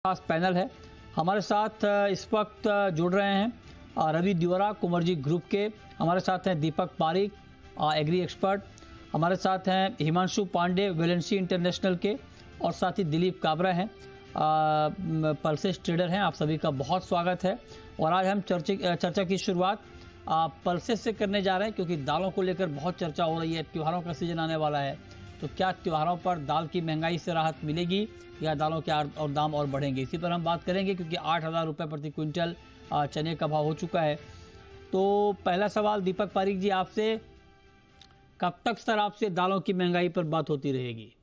खास पैनल है। हमारे साथ इस वक्त जुड़ रहे हैं रवि द्वारा कुंवरजी ग्रुप के, हमारे साथ हैं दीपक पारिक एग्री एक्सपर्ट, हमारे साथ हैं हिमांशु पांडे वेलेंसी इंटरनेशनल के, और साथ ही दिलीप काबरा हैं पल्सेस ट्रेडर हैं। आप सभी का बहुत स्वागत है। और आज हम चर्चा की शुरुआत पल्सेस से करने जा रहे हैं, क्योंकि दालों को लेकर बहुत चर्चा हो रही है। त्योहारों का सीजन आने वाला है, तो क्या त्योहारों पर दाल की महंगाई से राहत मिलेगी या दालों के और दाम और बढ़ेंगे, इसी पर हम बात करेंगे। क्योंकि 8,000 रुपये प्रति क्विंटल चने का भाव हो चुका है। तो पहला सवाल दीपक पारिक जी आपसे, कब तक सर आपसे दालों की महंगाई पर बात होती रहेगी?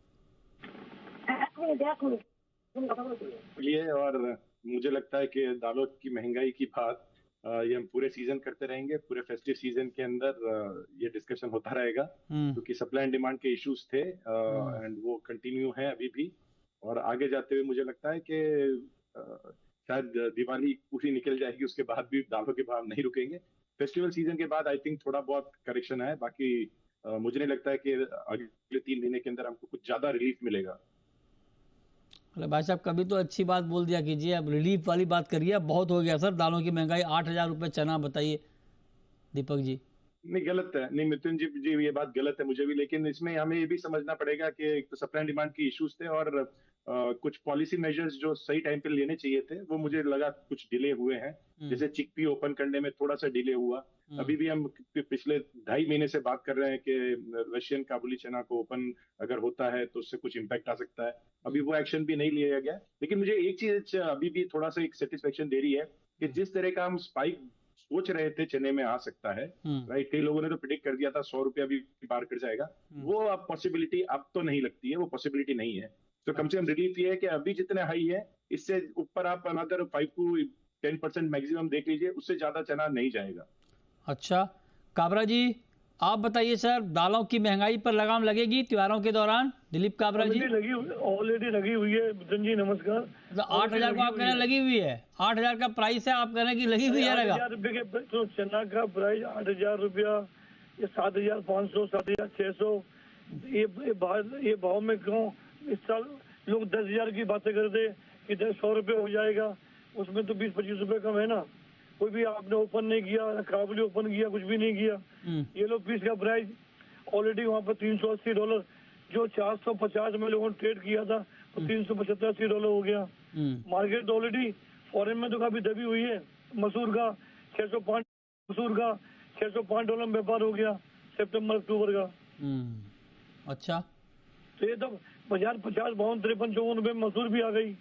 ये और मुझे लगता है कि दालों की महंगाई की बात ये हम पूरे सीजन करते रहेंगे। पूरे फेस्टिव सीजन के अंदर ये डिस्कशन होता रहेगा, क्योंकि सप्लाई एंड डिमांड के इश्यूज थे एंड वो कंटिन्यू है अभी भी। और आगे जाते हुए मुझे लगता है कि शायद दिवाली पूरी निकल जाएगी, उसके बाद भी दालों के भाव नहीं रुकेंगे। फेस्टिवल सीजन के बाद आई थिंक थोड़ा बहुत करेक्शन है, बाकी मुझे नहीं लगता है कि अगले 3 महीने के अंदर हमको कुछ ज्यादा रिलीफ मिलेगा। अरे भाई साहब, कभी तो अच्छी बात बोल दिया कीजिए, अब रिलीफ वाली बात करिए। अब बहुत हो गया सर दालों की महंगाई, 8,000 रुपये चना, बताइए दीपक जी। नहीं, गलत है। नहीं मिथुन जी ये बात गलत है मुझे भी, लेकिन इसमें हमें ये भी समझना पड़ेगा कि एक तो सप्लाई एंड डिमांड की इश्यूज थे और कुछ पॉलिसी मेजर्स जो सही टाइम पे लेने चाहिए थे वो मुझे लगा कुछ डिले हुए हैं। जैसे चिकपी ओपन करने में थोड़ा सा डिले हुआ। अभी भी हम पिछले 2.5 महीने से बात कर रहे हैं कि रशियन काबुली चना को ओपन अगर होता है तो उससे कुछ इम्पैक्ट आ सकता है। अभी वो एक्शन भी नहीं लिया गया। लेकिन मुझे एक चीज अभी भी थोड़ा सा एक सेटिस्फेक्शन दे रही है कि जिस तरह का हम स्पाइक सोच रहे थे चने में आ सकता है, राइट, कई लोगों ने तो प्रिडिक्ट कर दिया था 100 रुपया भी पार कर जाएगा, वो अब पॉसिबिलिटी अब तो नहीं लगती है, वो पॉसिबिलिटी नहीं है। तो कम से कम रिलीफ ये है कि अभी जितने हाई है इससे ऊपर आप अनदर 5 to 10% मैक्सिमम देख लीजिए, उससे ज्यादा चना नहीं जाएगा। अच्छा काबरा जी, आप बताइए सर, दालों की महंगाई पर लगाम लगेगी त्योहारों के दौरान? दिलीप काबरा जी। ऑलरेडी लगी हुई है मिथुन जी, नमस्कार। तो 8,000 को आप कह रहे हैं लगी हुई है? 8,000 का प्राइस है, आप कह रहे हैं कि लगी हुई है? 8,000 रुपये के तो चना का प्राइस 8,000 रुपया, ये 7,500 7,600, ये भाव में क्यों? इस साल लोग 10,000 की बातें करते कि 100 रुपये हो जाएगा, उसमें तो 20-25 रुपए कम है ना। कोई भी आपने ओपन नहीं किया, काबुली ओपन किया, कुछ भी नहीं किया। ये लो पीस का प्राइस ऑलरेडी वहाँ पर $380, जो 450 में लोगों ने ट्रेड किया था तो $375 हो गया। मार्केट ऑलरेडी फॉरेन में तो काफी दबी हुई है। मसूर का $605 में व्यापार हो गया सितंबर अक्टूबर का। अच्छा, तो ये तो 50, 52, 53, 54 रुपए में मसूर भी आ गई।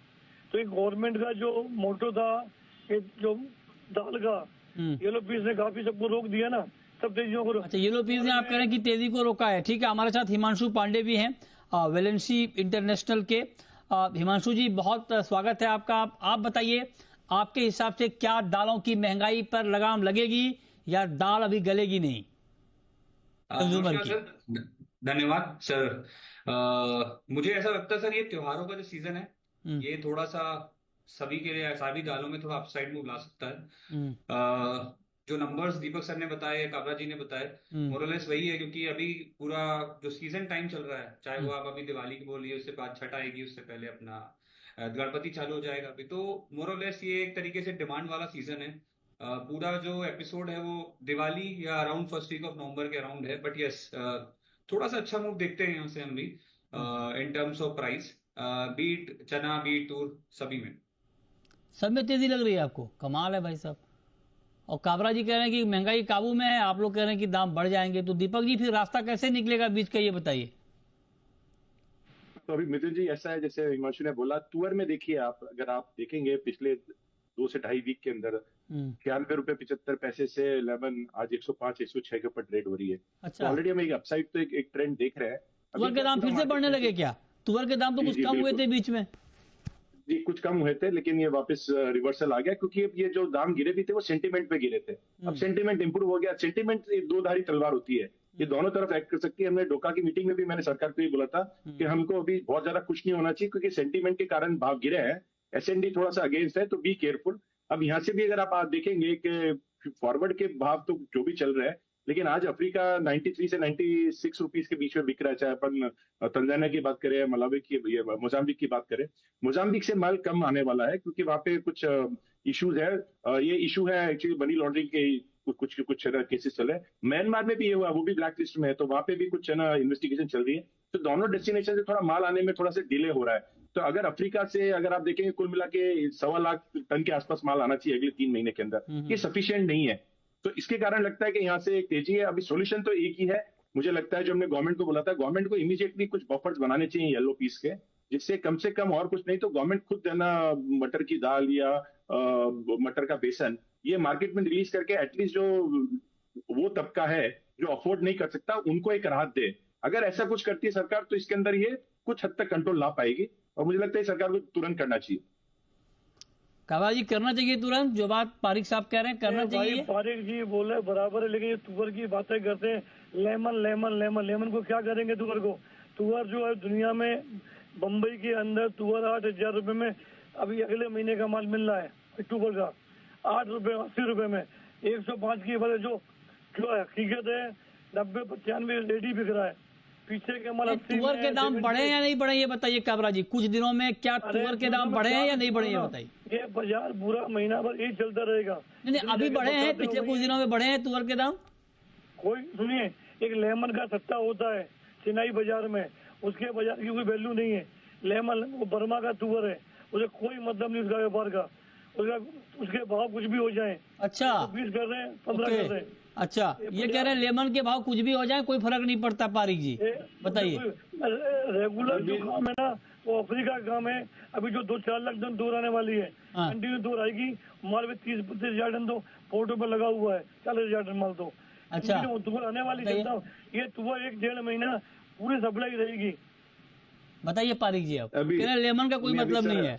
तो ये गवर्नमेंट का जो मोटो था, ये जो दाल का, येलो पीस ने काफी सबको रोक दिया ना, सब तेजियों को। अच्छा, येलो पीस ने आप कह रहे हैं कि तेजी को रोका है। ठीक है, हमारे साथ हिमांशु पांडे भी हैं वेलेंसी इंटरनेशनल के। हिमांशु जी, बहुत स्वागत है आपका। आप बताइए, आपके हिसाब से क्या दालों की महंगाई पर लगाम लगेगी या दाल अभी गलेगी नहीं कंज्यूमर की? धन्यवाद सर। मुझे ऐसा लगता है सर, ये त्योहारों का जो सीजन है ये थोड़ा सा सभी के लिए, सभी दालों में थोड़ा अपसाइड मूव ला सकता है। जो नंबर्स दीपक सर ने बताए, काबरा जी ने बताए, मोरलेस वही है। क्योंकि अभी पूरा जो सीजन टाइम चल रहा है, चाहे वो आप अभी दिवाली की बोलिए, उससे बाद छठ आएगी, उससे पहले अपना गणपति चालू हो जाएगा अभी, तो मोरलेस ये एक तरीके से डिमांड वाला सीजन है। पूरा जो एपिसोड है वो दिवाली या around first week of November के अराउंड है। बट यस, थोड़ा सा अच्छा मूव देखते हैं यहाँ से हम भी in terms of price, be it chana, be it tur, सभी में। सब में तेजी लग रही है आपको? कमाल है भाई साहब। और काबरा जी कह रहे हैं कि महंगाई काबू में है, आप लोग कह रहे हैं कि दाम बढ़ जाएंगे। तो दीपक जी, फिर रास्ता कैसे निकलेगा बीच का, ये बताइए। तो अभी मिथुन जी ऐसा है, जैसे हिमांशु ने बोला, तुअर में देखिए आप, अगर आप देखेंगे पिछले 2 से 2.5 वीक के अंदर 96 रुपए 75 पैसे से 11 आज 105 106 के ऊपर ट्रेड हो रही है। अच्छा, तो ऑलरेडी हम एक अपसाइड तो एक ट्रेंड देख रहे हैं। तुअर के दाम फिर से बढ़ने लगे क्या? तुअर के दाम तो कुछ कम हुए थे बीच में। जी, कुछ कम हुए थे, लेकिन ये वापस रिवर्सल आ गया, क्योंकि अब ये जो दाम गिरे भी थे वो सेंटीमेंट पे गिरे थे। अब सेंटीमेंट इंप्रूव हो गया। सेंटीमेंट एक दो-धारी तलवार होती है, ये दोनों तरफ एक्ट कर सकती है। हमने डोका की मीटिंग में भी मैंने सरकार को ये बोला था कि हमको अभी बहुत ज्यादा खुश नहीं होना चाहिए, क्योंकि सेंटीमेंट के कारण भाव गिरे हैं। एसएनडी थोड़ा सा अगेंस्ट है, तो बी केयरफुल। अब यहाँ से भी अगर आप देखेंगे कि फॉरवर्ड के भाव तो जो भी चल रहे हैं, लेकिन आज अफ्रीका 93 से 96 रुपीस के बीच में बिक रहा है। चाहे अपन तंजानिया की बात करें, मलावी की, मोजाम्बिक की बात करें, मोजाम्बिक से माल कम आने वाला है क्योंकि वहां पे कुछ इश्यूज है। ये इशू है एक्चुअली मनी लॉन्ड्रिंग के, कुछ केसेस चले। म्यांमार में भी ये हुआ, वो भी ब्लैक लिस्ट में है, तो वहां पे भी कुछ है ना इन्वेस्टिगेशन चल रही है। तो दोनों डेस्टिनेशन से थोड़ा माल आने में थोड़ा सा डिले हो रहा है। तो अगर अफ्रीका से अगर आप देखेंगे कुल मिला के 1.25 लाख टन के आसपास माल आना चाहिए अगले 3 महीने के अंदर, ये सफिशिएंट नहीं है। तो इसके कारण लगता है कि यहाँ से एक तेजी है। अभी सोल्यूशन तो एक ही है, मुझे लगता है जो हमने गवर्नमेंट को बोला था, गवर्नमेंट को इमीडिएटली कुछ बफर्स बनाने चाहिए येलो पीस के, जिससे कम से कम और कुछ नहीं तो गवर्नमेंट खुद है ना मटर की दाल या मटर का बेसन ये मार्केट में रिलीज करके एटलीस्ट जो वो तबका है जो अफोर्ड नहीं कर सकता उनको एक राहत दे। अगर ऐसा कुछ करती है सरकार तो इसके अंदर ये कुछ हद तक कंट्रोल ला पाएगी, और मुझे लगता है सरकार को तुरंत करना चाहिए। काबा जी करना चाहिए तुरंत, जो बात पारिक साहब कह रहे हैं करना चाहिए। पारिक जी बोले बराबर है, लेकिन ये तुअर की बातें करते हैं। लेमन लेमन लेमन लेमन को क्या करेंगे तुअर को? तुअर जो है दुनिया में बम्बई के अंदर तुअर 8,000 रुपए में अभी अगले महीने का माल मिल रहा है, अक्टूबर का 8 रुपए 80 रुपए में। 105 की वाले जो हकीकत है 90-95 रेडी बिक रहा है। पीछे के माल तुअर के दाम बढ़े या नहीं बढ़े ये बताइए काबरा जी, कुछ दिनों में क्या तुअर के दाम बढ़े हैं या नहीं बढ़े ये बताइए। ये बाजार पूरा महीना भर यही चलता रहेगा। नहीं अभी बढ़े हैं, पिछले कुछ दिनों में बढ़े हैं तुअर के दाम। कोई सुनिए, एक लेमन का सट्टा होता है चेन्नई बाजार में, उसके बाजार की कोई वैल्यू नहीं है। लेमन वो बर्मा का तुअर है, उसे कोई मतलब नहीं उसका व्यापार का, उसके भाव कुछ भी हो जाए। अच्छा 20 कर रहे हैं 15 कर रहे हैं। अच्छा ये कह रहे हैं लेमन के भाव कुछ भी हो जाए कोई फर्क नहीं पड़ता। पारिक जी बताइए। रेगुलर जो काम है ना वो अफ्रीका का काम है। अभी जो 2-4 लाख टन दूर आने वाली है, कंटिन्यू दूर आएगी। माल में 30-32 हजार टन तो पोर्टों पर लगा हुआ है, 40 हजार टन माल तो। अच्छा दूर आने वाली जनता, ये तुअर 1-1.5 महीना पूरी सप्लाई रहेगी। बताइए पारिक जी, अब लेमन का कोई मतलब नहीं है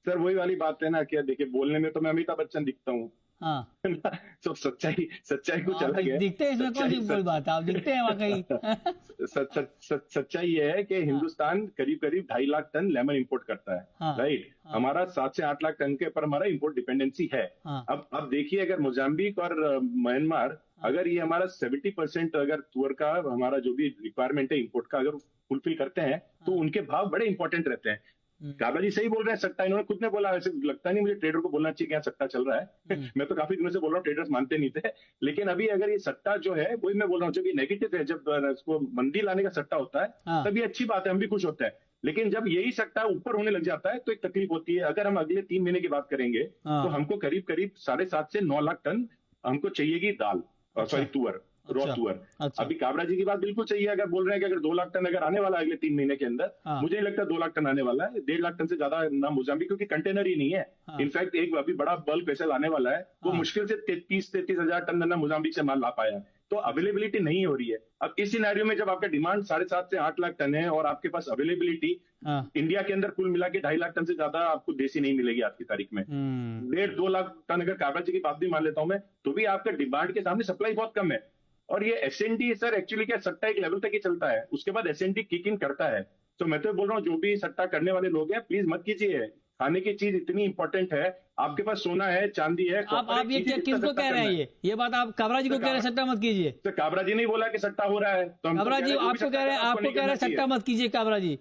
सर। वही वाली बात है ना, क्या देखिए बोलने में तो मैं अमिताभ बच्चन दिखता हूँ, हाँ तो सच्चाई कुछ अलग है। दिखते हैं इसमें कौन सी बड़ी बात है, आप दिखते हैं वाकई। सच्चाई ये है कि हिंदुस्तान करीब 2.5 लाख टन लेमन इंपोर्ट करता है, राइट। हमारा 7 से 8 लाख टन के ऊपर हमारा इंपोर्ट डिपेंडेंसी है। अब देखिए अगर मोजाम्बिक और म्यांमार अगर ये हमारा 70% अगर तुअर का हमारा जो भी रिक्वायरमेंट है इंपोर्ट का अगर फुलफिल करते हैं तो उनके भाव बड़े इंपॉर्टेंट रहते हैं। काबा जी सही बोल रहे हैं, सट्टा इन्होंने खुद ने बोला। वैसे लगता नहीं मुझे ट्रेडर को बोलना चाहिए कि यहाँ सट्टा चल रहा है। मैं तो काफी दिनों से बोल रहा हूँ, ट्रेडर्स मानते नहीं थे। लेकिन अभी अगर ये सट्टा जो है वही मैं बोल रहा हूँ, जो कि नेगेटिव है, जब उसको मंदी लाने का सट्टा होता है तब ये अच्छी बात है, हम भी खुश होते हैं। लेकिन जब यही सट्टा ऊपर होने लग जाता है तो एक तकलीफ होती है। अगर हम अगले 3 महीने की बात करेंगे तो हमको करीब 7.5 से 9 लाख टन हमको चाहिएगी दाल, सॉरी तुअर, रॉ तुअर। अभी काबरा जी की बात बिल्कुल सही है। अगर बोल रहे हैं कि अगर 2 लाख टन अगर आने वाला है अगले 3 महीने के अंदर, मुझे नहीं लगता 2 लाख टन आने वाला है। 1.5 लाख टन से ज्यादा ना मोजाम्बिक, क्योंकि कंटेनर ही नहीं है। इनफैक्ट एक अभी बड़ा बल्क वेसल आने वाला है, वो मुश्किल से 33 हजार टन ना मोजाम्बिक से माल ला पाया है। तो अवेलेबिलिटी नहीं हो रही है। अब इस सिनेरियो में जब आपका डिमांड 7.5 से 8 लाख टन है और आपके पास अवेलेबिलिटी इंडिया के अंदर कुल मिला के 2.5 लाख टन से ज्यादा आपको देसी नहीं मिलेगी आज की तारीख में। 1.5-2 लाख टन अगर काबरा जी की बात भी मान लेता हूं मैं, तो भी आपका डिमांड के सामने सप्लाई बहुत कम है। और ये एसएनडी सर एक्चुअली क्या सट्टा एक लेवल तक ही चलता है, उसके बाद एसएनडी किक इन करता है। तो मैं तो बोल रहा हूँ जो भी सट्टा करने वाले लोग हैं प्लीज मत कीजिए। खाने की चीज इतनी इंपॉर्टेंट है, आपके पास सोना है, चांदी है। आप ये किसको कह रहे हैं? ये बात आप काबरा जी को कह रहे हैं सट्टा मत कीजिए? तो काबरा जी नहीं बोला कि सट्टा हो रहा है, तो काबरा जी आपको कह रहे हैं सट्टा मत कीजिए। काबरा जी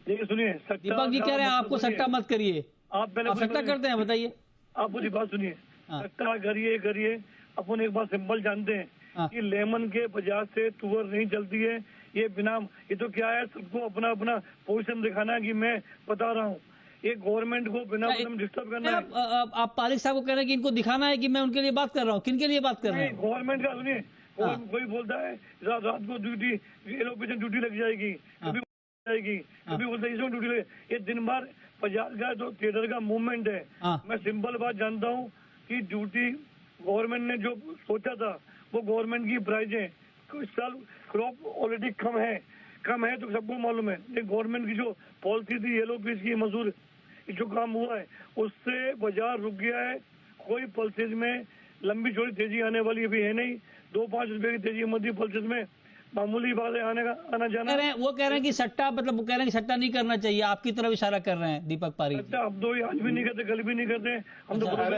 सुनिए, दीपक जी कह रहे हैं आपको सट्टा मत करिए। आप पहले सट्टा करते हैं, बताइए। आप पूरी बात सुनिए। सट्टा करिए अपन एक बात सिंपल जानते हैं कि लेमन के बाजार से तुअर नहीं चलती है। ये बिना, ये तो क्या है, सबको अपना अपना पोजीशन दिखाना है कि मैं बता रहा हूँ। ये गवर्नमेंट को बिना डिस्टर्ब करना है। आप पारिक साहब को कह रहे हैं कि इनको दिखाना है कि मैं उनके लिए बात कर रहा हूँ। किन के लिए बात कर रहे हैं? गवर्नमेंट का सुनिए, कोई बोलता है रात को ड्यूटी एलोपेशन ड्यूटी लग जाएगी, कभी बोलता है इसमें ड्यूटी लगे। ये दिन भर बाजार का जो ट्रेडर का मूवमेंट है, मैं सिंपल बात जानता हूँ कि ड्यूटी गवर्नमेंट ने जो सोचा था वो गवर्नमेंट की प्राइजें इस साल क्रॉप ऑलरेडी कम है तो सबको मालूम है। ये गवर्नमेंट की जो पॉलिसी थी येलो पीस की मजदूर जो काम हुआ है उससे बाजार रुक गया है। कोई पल्सेज में लंबी चौड़ी तेजी आने वाली अभी है नहीं। 2-5 रुपए की तेजी मध्य पल्सेज में मामूली बात है, आना जाना। वो कह रहे हैं कि सट्टा, मतलब वो कह रहे हैं कि सट्टा नहीं करना चाहिए, आपकी तरफ इशारा कर रहे हैं दीपक पारीक। सट्टा अब तो आज भी नहीं करते, कल भी नहीं करते, हम तो करते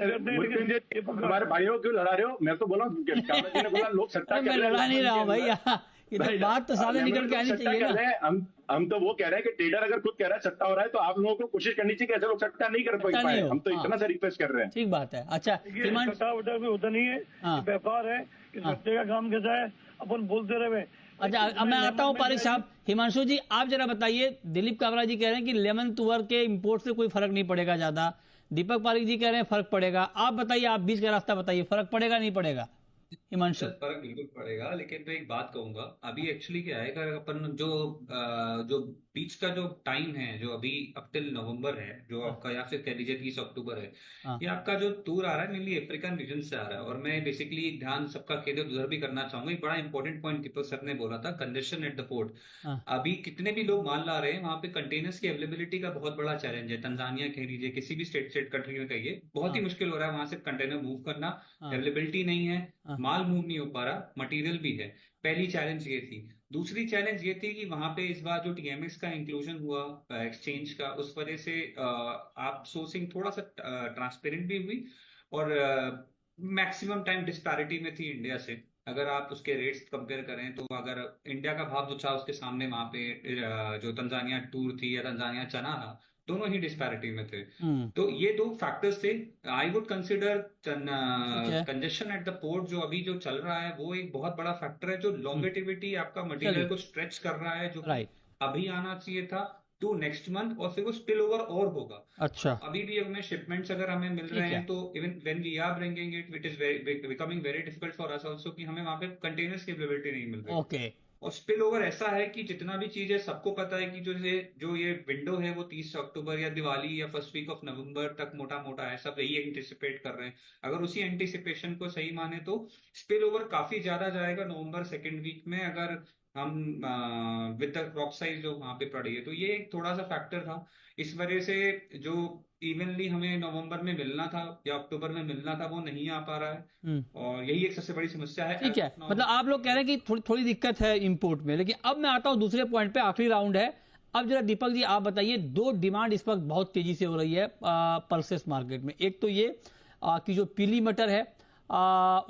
हैं। हमारे भाइयों क्यों लड़ा रहे हो? मैं तो बोला, कामराज जी ने बोला लोग सट्टा मैं लड़ा नहीं रहा हूँ भाई, बात तो सामने निकल के आनी चाहिए ना। हम तो वो कह रहे हैं कि ट्रेडर अगर खुद कह रहा है सट्टा हो रहा है तो आप लोगों को कोशिश करनी चाहिए कि ऐसे लोग सट्टा नहीं कर पाए। हम तो इतना सा रिक्वेस्ट कर रहे हैं। ठीक बात है। अच्छा, सट्टा वट्टा भी होता नहीं है, व्यापार है, सट्टे का काम कैसा है अपन बोलते रहे। अच्छा, अब मैं आता हूँ पारिक साहब। हिमांशु जी, आप जरा बताइए, दिलीप काबरा जी कह रहे हैं कि लेमन तुअर के इंपोर्ट से कोई फर्क नहीं पड़ेगा ज्यादा, दीपक पारीक जी कह रहे हैं फर्क पड़ेगा। आप बताइए, आप बीच का रास्ता बताइए, फर्क पड़ेगा नहीं पड़ेगा? हिमांशु। फर्क बिल्कुल पड़ेगा, लेकिन मैं एक बात कहूंगा, अभी एक्चुअली क्या है, अगर अपन जो बीच का जो टाइम है, जो अभी अप टिल नवंबर है, जो आपका, या फिर कह लीजिए 30 अक्टूबर है, ये आपका जो टूर आ रहा है मेनली अफ्रीकन रीजन से आ रहा है। और मैं बेसिकली ध्यान सबका केंद्रित उधर भी करना चाहूंगा। एक बड़ा इंपॉर्टेंट पॉइंट दीपक सर ने बोला था, कंजेशन एट द पोर्ट। अभी कितने भी लोग माल ला रहे हैं, वहां पे कंटेनर्स की अवेलेबिलिटी का बहुत बड़ा चैलेंज है। तंजानिया कह लीजिए, किसी भी स्टेट कंट्री में कहिए, बहुत ही मुश्किल हो रहा है वहां से कंटेनर मूव करना। अवेलेबिलिटी नहीं है, माल मूव नहीं हो पा रहा, मटेरियल भी है। पहली चैलेंज ये थी। दूसरी चैलेंज ये थी कि वहां पे इस बार जो टीएमएक्स का इंक्लूजन हुआ एक्सचेंज का, उस वजह से आप सोर्सिंग थोड़ा सा ट्रांसपेरेंट भी हुई, और मैक्सिमम टाइम डिस्पैरिटी में थी इंडिया से। अगर आप उसके रेट्स कंपेयर करें तो अगर इंडिया का भाव जो था उसके सामने वहां पे जो तंजानिया टूर थी या तंजानिया चना था, दोनों ही डिस्पैरिटी में थे। तो ये दो फैक्टर्स थे। I would consider congestion at the port जो अभी जो चल रहा है वो एक बहुत बड़ा फैक्टर है, जो लॉन्गेटिविटी आपका मटेरियल को स्ट्रेच कर रहा है, जो अभी आना चाहिए था टू नेक्स्ट मंथ, और फिर वो स्पिल ओवर और होगा। अच्छा, अभी भी हमें शिपमेंट्स अगर हमें मिल रहे हैं तो even when we are bringing it is becoming very difficult for us also कि हमें वहां पे कंटेनर्स की अवेलेबिलिटी नहीं मिल रही। ओके। और स्पिल ओवर ऐसा है कि जितना भी चीज है, सबको पता है कि जो ये विंडो है वो 30 अक्टूबर या दिवाली या फर्स्ट वीक ऑफ नवंबर तक मोटा मोटा है, सब यही एंटिसिपेट कर रहे हैं। अगर उसी एंटिसिपेशन को सही माने तो स्पिल ओवर काफी ज्यादा जाएगा नवंबर सेकेंड वीक में, अगर हम विद द क्रॉप साइज जो वहां पे पड़ी है। तो ये एक थोड़ा सा फैक्टर था। इस वजह से जो इवनली हमें नवंबर में मिलना था या अक्टूबर में मिलना था वो नहीं आ पा रहा है, और यही एक सबसे बड़ी समस्या है। ठीक है, मतलब आप लोग कह रहे हैं कि थोड़ी दिक्कत है इंपोर्ट में। लेकिन अब मैं आता हूं दूसरे पॉइंट पे, आखिरी राउंड है। अब जरा दीपक जी आप बताइए, दो डिमांड इस वक्त बहुत तेजी से हो रही है पल्सेस मार्केट में। एक तो ये कि जो पीली मटर है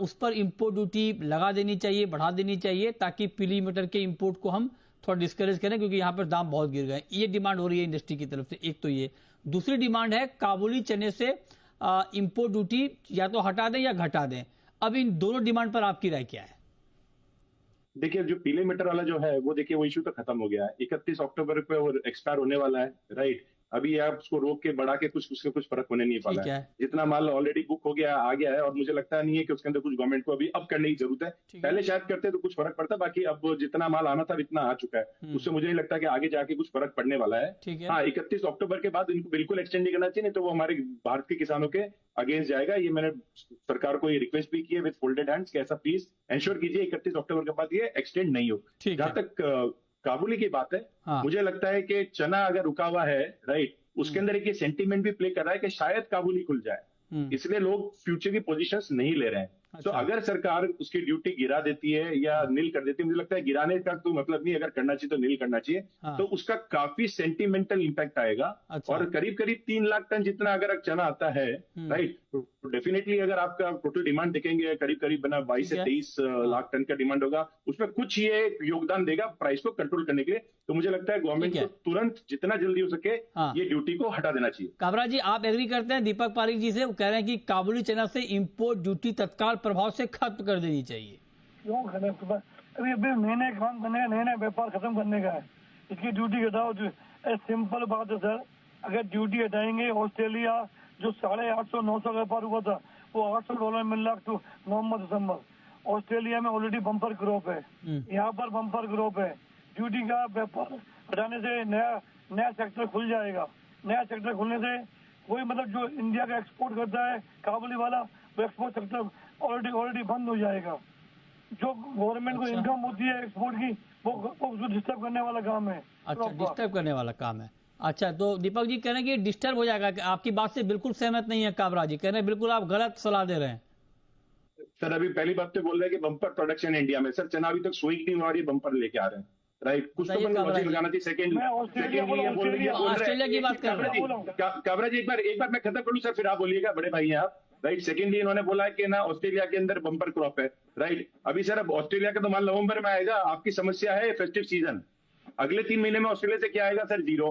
उस पर इंपोर्ट ड्यूटी लगा देनी चाहिए, बढ़ा देनी चाहिए, ताकि पीली मटर के इंपोर्ट को हम थोड़ा डिस्करेज करें, क्योंकि यहाँ पर दाम बहुत गिर गए। ये डिमांड हो रही है इंडस्ट्री की तरफ से। एक तो ये, दूसरी डिमांड है काबुली चने से इंपोर्ट ड्यूटी या तो हटा दें या घटा दें। अब इन दोनों डिमांड पर आपकी राय क्या है? देखिए, जो पीले मीटर वाला जो है वो देखिए वो इशू तो खत्म हो गया है, 31 अक्टूबर पे वो एक्सपायर होने वाला है, राइट। अभी आप उसको रोक के बढ़ा के उससे कुछ फर्क होने नहीं पाला है। जितना माल ऑलरेडी बुक हो गया आ गया है, और मुझे लगता नहीं है कि उसके अंदर कुछ गवर्नमेंट को अभी अब करने की जरूरत है। पहले शायद करते तो कुछ फर्क पड़ता, बाकी अब जितना माल आना था इतना आ चुका है, उससे मुझे नहीं लगता कि आगे जाके कुछ फर्क पड़ने वाला है। हाँ, 31 अक्टूबर के बाद इनको बिल्कुल एक्सटेंड नहीं करना चाहिए, नहीं तो वो हमारे भारत के किसानों के अगेंस्ट जाएगा। ये मैंने सरकार को ये रिक्वेस्ट भी की है विद फोल्डेड हैंड्स कि ऐसा प्लीज एंश्योर कीजिए 31 अक्टूबर के बाद ये एक्सटेंड नहीं हो। जहां तक काबुली की बात है, मुझे लगता है कि चना अगर रुका हुआ है, राइट, उसके अंदर एक ये सेंटीमेंट भी प्ले कर रहा है कि शायद काबुली खुल जाए, इसलिए लोग फ्यूचर की पोजीशंस नहीं ले रहे हैं। तो अगर सरकार उसकी ड्यूटी गिरा देती है या नील कर देती है, मुझे लगता है गिराने का तो मतलब नहीं, अगर करना चाहिए तो नील करना चाहिए। तो उसका काफी सेंटिमेंटल इंपैक्ट आएगा। और करीब करीब 3 लाख टन जितना अगर चना आता है, राइट, तो डेफिनेटली अगर आपका टोटल डिमांड देखेंगे करीब करीब बना 22 से 23 लाख टन का डिमांड होगा, उसमें कुछ ये योगदान देगा प्राइस को कंट्रोल करने के लिए। तो मुझे लगता है गवर्नमेंट को तुरंत जितना जल्दी हो सके ये ड्यूटी को हटा देना चाहिए। काबरा जी, आप एग्री करते हैं दीपक पारीक जी से? वो कह रहे हैं कि काबुली चना से इंपोर्ट ड्यूटी तत्काल प्रभाव से खत्म कर देनी चाहिए। क्यों खत्म? अभी नए काम करने का, नए व्यापार खत्म करने का है, इसकी ड्यूटी हटाओ। सिंपल बात है सर, अगर ड्यूटी हटाएंगे, ऑस्ट्रेलिया जो 850-900 व्यापार हुआ था वो $800 मिल रहा तो नवंबर दिसंबर। ऑस्ट्रेलिया में ऑलरेडी बम्पर क्रॉप है, यहाँ पर बम्पर क्रॉप है। ड्यूटी का व्यापार हटाने से नया सेक्टर खुल जाएगा। नया सेक्टर खुलने से कोई मतलब जो इंडिया का एक्सपोर्ट करता है काबुली वाला, वो एक्सपोर्ट सेक्टर ऑलरेडी बंद हो जाएगा। जो गवर्नमेंट को इनकम होती है एक्सपोर्ट की, वो डिस्टर्ब करने वाला काम है। अच्छा, डिस्टर्ब करने वाला काम है। अच्छा, तो दीपक जी कह रहे हैं कि डिस्टर्ब हो जाएगा। आपकी बात से बिल्कुल सहमत नहीं है काबरा जी, कह रहे हैं बिल्कुल आप गलत सलाह दे रहे हैं। सर अभी पहली बात तो बोल रहे हैं कि बम्पर प्रोडक्शन इंडिया में, सर चना अभी तक सोई नहीं हुआ और ये बम्पर लेके आ रहे हैं, राइट? कुछ तो अपन लॉजिक लगाना चाहिए। सेकंड ऑस्ट्रेलिया की बात कर रहे हैं काबरा जी, एक बार मैं खत्म करूं सर, फिर आप बोलिएगा, बड़े भाई हैं आप, राइट? सेकेंडली इन्होंने बोला कि ना ऑस्ट्रेलिया के अंदर बम्पर क्रॉप है, राइट? अभी सर अब ऑस्ट्रेलिया का तो माल नवंबर में आएगा, आपकी समस्या है फेस्टिव सीजन, अगले 3 महीने में ऑस्ट्रेलिया से क्या आएगा सर? जीरो,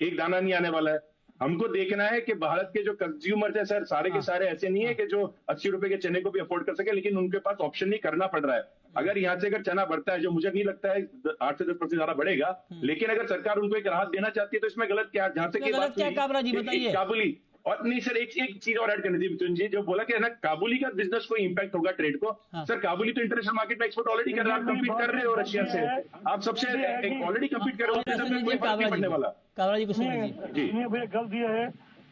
एक दाना नहीं आने वाला है। हमको देखना है कि भारत के जो कंज्यूमर्स हैं सर, सारे के सारे ऐसे नहीं है कि जो 80 रुपए के चने को भी अफोर्ड कर सके, लेकिन उनके पास ऑप्शन नहीं, करना पड़ रहा है। अगर यहाँ से अगर चना बढ़ता है, जो मुझे नहीं लगता है 8 से 10% ज्यादा बढ़ेगा, लेकिन अगर सरकार उनको एक राहत देना चाहती है तो इसमें गलत क्या? जहां तक गलत क्या काबरा जी बताइए। काबुली और नहीं सर, एक चीज और ऐड करनी थी मिथुन जी, जो बोला कि ना काबुली का बिजनेस को इंपैक्ट होगा ट्रेड को। सर काबुली तो इंटरनेशनल मार्केट में एक्सपोर्ट ऑलरेडी कर रहा है, आप कम्पीट कर रहे हो रशिया से, आप सबसे ऑलरेडी कम्पीट कर रहे हो, कोई फर्क नहीं पड़ने वाला। काबरा जी को सुन लीजिए जी। भैया गलत ये है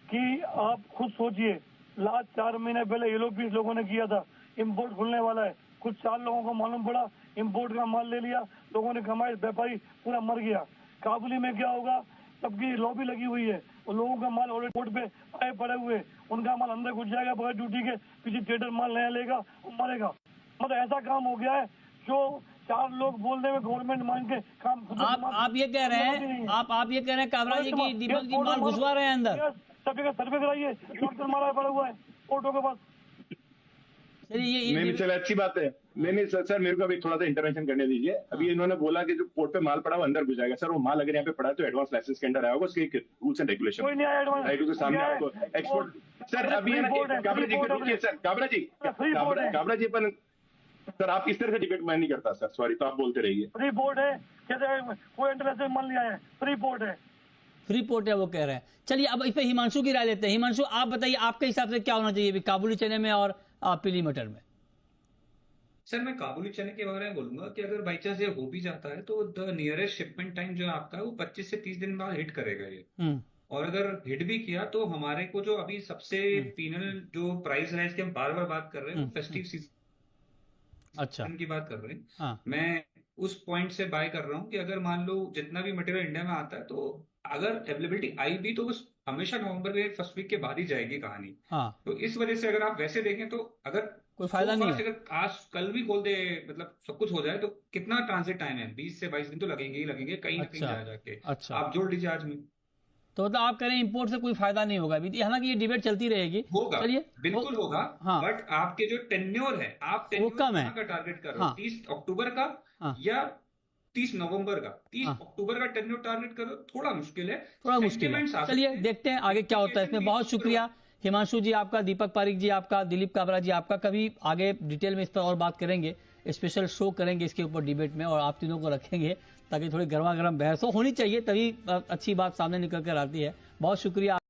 कि आप खुद सोचिए, लास्ट 4 महीने पहले ये लोग भी लोगों ने किया था, इम्पोर्ट खुलने वाला है, कुछ 4 लोगों को मालूम पड़ा, इम्पोर्ट का माल ले लिया, लोगों ने कमाए, व्यापारी पूरा मर गया। काबुली में क्या होगा? सबकी लॉबी लगी हुई है और लोगों का माल ऑलरेडी पोर्ट पे आए पड़े हुए, उनका माल अंदर घुस जाएगा बगैर ड्यूटी के, किसी ट्रेडर माल नया लेगा और मरेगा। मतलब ऐसा काम हो गया है जो 4 लोग बोलने में गवर्नमेंट मान के काम। आप ये कह रहे हैं, आप ये कह रहे हैं काबरा जी की दीपक जी माल घुसवा रहे हैं अंदर? सभी का सर्वे कराइए, डॉक्टर मारा पड़ा हुआ है ऑटो के पास। नहीं चलो अच्छी बात है। नहीं सर मेरे को अभी थोड़ा सा इंटरवेंशन करने दीजिए। अभी इन्होंने बोला कि जो पोर्ट पे माल पड़ा वो अंदर घुस जाएगा। सर वो माल अगर यहाँ पे पड़ा है तो एडवांस लाइसेंस के अंडर आया होगा, उसके रूल्स एंड रेगुलेशन कोई नहीं आया एडवांस, राइट, उसके सामने आपको एक्सपोर्ट। सर अभी है ना काबरा जी को रुकिए सर, काबरा जी अपन सर आप इस तरह से डिबेट मैं नहीं करता सर, सॉरी, तो आप बोलते रहिए। फ्री पोर्ट है, कैसे कोई इंटरनेशनल माल नहीं आया है, फ्री पोर्ट है, फ्री पोर्ट है वो कह रहे हैं। चलिए अब इस पे हिमांशु की राय लेते हैं। हिमांशु आप बताइए आपके हिसाब से क्या होना चाहिए काबुली चने में और पीली मटर में? सर मैं काबुली चने के बारे में बोलूंगा कि अगर बाई चांस ये हो भी जाता है तो द नियरेस्ट शिपमेंट टाइम जो है आपका वो 25 से 30 दिन बाद हिट करेगा ये। और अगर हिट भी किया तो हमारे को जो अभी सबसे पीनल जो प्राइस है इसकी हम बार बार बात कर रहे हैं, फेस्टिव सीजन की बात कर रहे हैं। मैं उस पॉइंट से बाय कर रहा हूँ कि अगर मान लो जितना भी मटेरियल इंडिया में आता है तो अगर अवेलेबिलिटी आई भी तो उस हमेशा नवंबर के फर्स्ट वीक के बाद ही जाएगी कहानी। तो इस वजह से अगर आप वैसे देखें तो अगर कोई फायदा नहीं है। अगर आज कल भी खोल दे, मतलब सब कुछ हो जाए तो कितना ट्रांजिट टाइम है? 20 से 22 दिन तो लगेंगे ही लगेंगे कहीं ना कहीं जा जाके। आप जोड़ लीजिए आज में। तो मतलब आप कह रहे हैं इंपोर्ट से कोई फायदा नहीं होगा अभी, हालांकि ये डिबेट चलती रहेगी। होगा, चलिए बिल्कुल होगा। बट आपके जो टेन्योर है, आप टेन्योर कम है का टारगेट कर रहे हो 30 अक्टूबर का या 30 नवंबर का। 30 अक्टूबर का टेन्योर टारगेट करो, थोड़ा मुश्किल है, थोड़ा मुश्किल है। चलिए देखते हैं आगे क्या होता है इसमें। बहुत शुक्रिया हिमांशु जी आपका, दीपक पारिक जी आपका, दिलीप काबरा जी आपका। कभी आगे डिटेल में इस पर और बात करेंगे, स्पेशल शो करेंगे इसके ऊपर डिबेट में, और आप तीनों को रखेंगे ताकि थोड़ी गर्मा गर्म बहस होनी चाहिए, तभी अच्छी बात सामने निकल कर आती है। बहुत शुक्रिया।